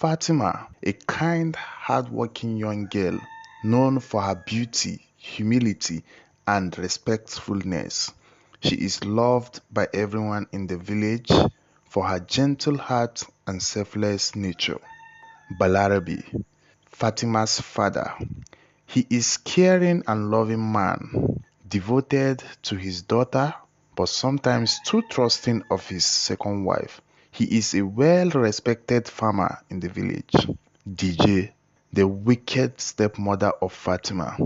Fatima, a kind, hardworking young girl known for her beauty, humility, and respectfulness. She is loved by everyone in the village for her gentle heart and selfless nature. Balarabe, Fatima's father. He is caring and loving man, devoted to his daughter, but sometimes too trusting of his second wife. He is a well-respected farmer in the village. DJ, the wicked stepmother of Fatima.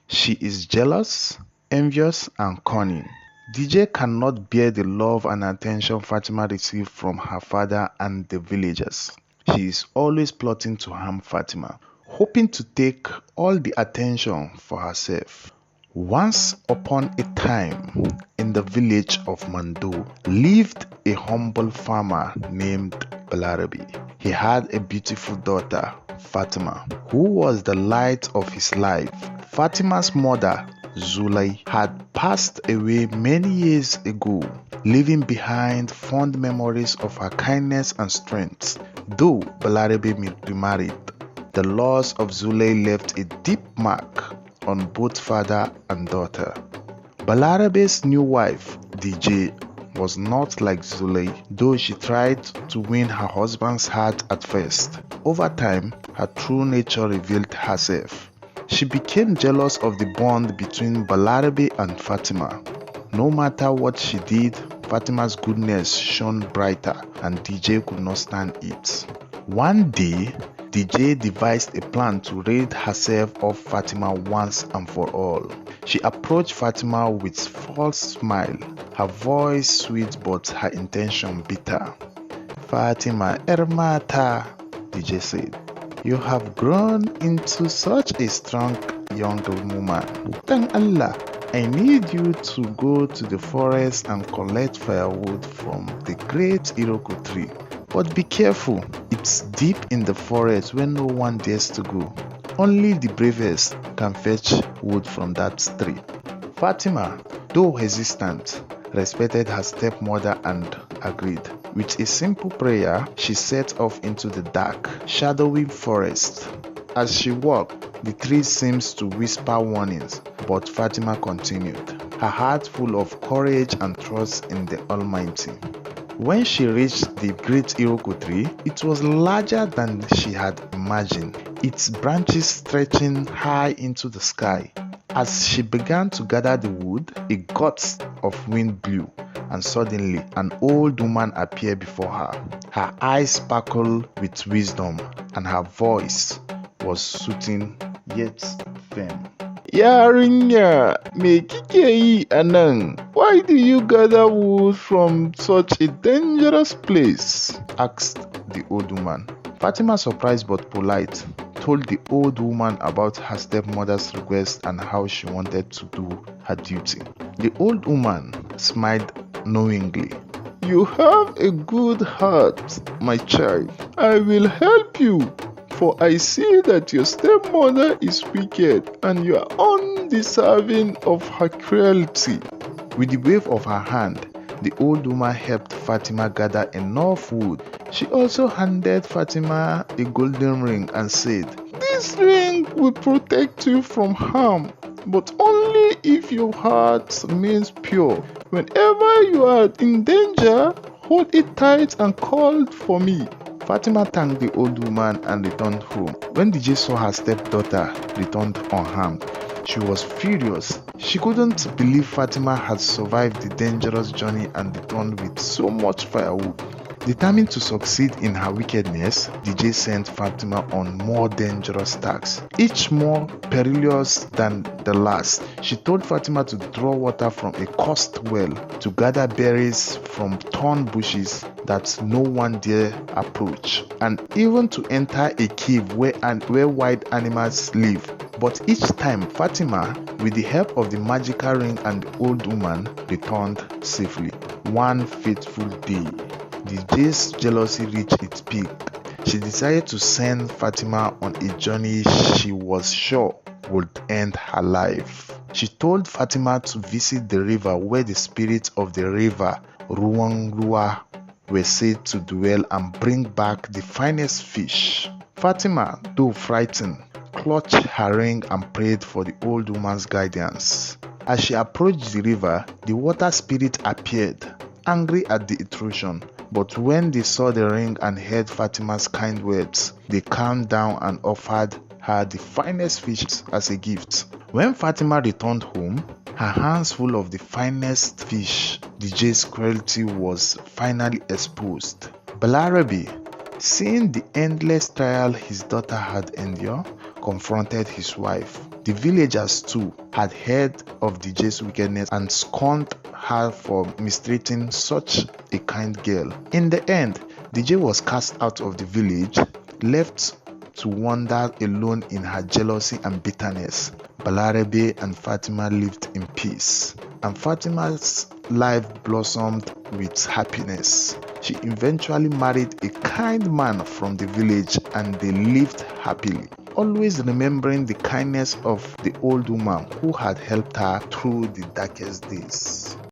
She is jealous, envious, and cunning. DJ cannot bear the love and attention Fatima received from her father and the villagers. She is always plotting to harm Fatima, hoping to take all the attention for herself. Once upon a time, in the village of Mando, lived a humble farmer named Balarabe. He had a beautiful daughter, Fatima, who was the light of his life. Fatima's mother, Zulay, had passed away many years ago, leaving behind fond memories of her kindness and strength. Though Balarabe remarried, the loss of Zulay left a deep mark on both father and daughter. Balarabe's new wife, DJ, was not like Zulay, though she tried to win her husband's heart at first. Over time, her true nature revealed herself. She became jealous of the bond between Balarabe and Fatima. No matter what she did, Fatima's goodness shone brighter and DJ could not stand it. One day, DJ devised a plan to rid herself of Fatima once and for all. She approached Fatima with false smile, her voice sweet but her intention bitter. "Fatima, Ermata," DJ said, "you have grown into such a strong young woman. Thank Allah, I need you to go to the forest and collect firewood from the great Iroko tree. But be careful, it's deep in the forest where no one dares to go. Only the bravest can fetch wood from that tree." Fatima, though hesitant, respected her stepmother and agreed. With a simple prayer, she set off into the dark, shadowy forest. As she walked, the tree seemed to whisper warnings, but Fatima continued, her heart full of courage and trust in the Almighty. When she reached the great Iroko tree, it was larger than she had imagined, its branches stretching high into the sky. As she began to gather the wood, a gust of wind blew, and suddenly an old woman appeared before her. Her eyes sparkled with wisdom, and her voice was soothing yet firm. "Yarinya, me kike yi anan? Why do you gather wood from such a dangerous place?" asked the old woman. Fatima, surprised but polite, told the old woman about her stepmother's request and how she wanted to do her duty. The old woman smiled knowingly. "You have a good heart, my child. I will help you. For I see that your stepmother is wicked and you are undeserving of her cruelty." With the wave of her hand, the old woman helped Fatima gather enough wood. She also handed Fatima a golden ring and said, "This ring will protect you from harm, but only if your heart remains pure. Whenever you are in danger, hold it tight and call for me." Fatima thanked the old woman and returned home. When DJ saw her stepdaughter returned unharmed, she was furious. She couldn't believe Fatima had survived the dangerous journey and returned with so much firewood. Determined to succeed in her wickedness, DJ sent Fatima on more dangerous tasks, each more perilous than the last. She told Fatima to draw water from a cursed well, to gather berries from thorn bushes that no one dare approach, and even to enter a cave where wild animals live. But each time, Fatima, with the help of the magical ring and the old woman, returned safely. One fateful day, DJ's jealousy reached its peak. She decided to send Fatima on a journey she was sure would end her life. She told Fatima to visit the river where the spirit of the river Ruang Rua were said to dwell and bring back the finest fish. Fatima, though frightened, clutched her ring and prayed for the old woman's guidance. As she approached the river, the water spirit appeared, angry at the intrusion. But when they saw the ring and heard Fatima's kind words, they calmed down and offered her the finest fish as a gift. When Fatima returned home, her hands full of the finest fish, the J's cruelty was finally exposed. Balarabe, seeing the endless trial his daughter had endured, confronted his wife. The villagers too had heard of the J's wickedness and scorned her for mistreating such a kind girl. In the end, the J was cast out of the village, left to wander alone in her jealousy and bitterness. Balarabe and Fatima lived in peace, and Fatima's life blossomed with happiness. She eventually married a kind man from the village and they lived happily, always remembering the kindness of the old woman who had helped her through the darkest days.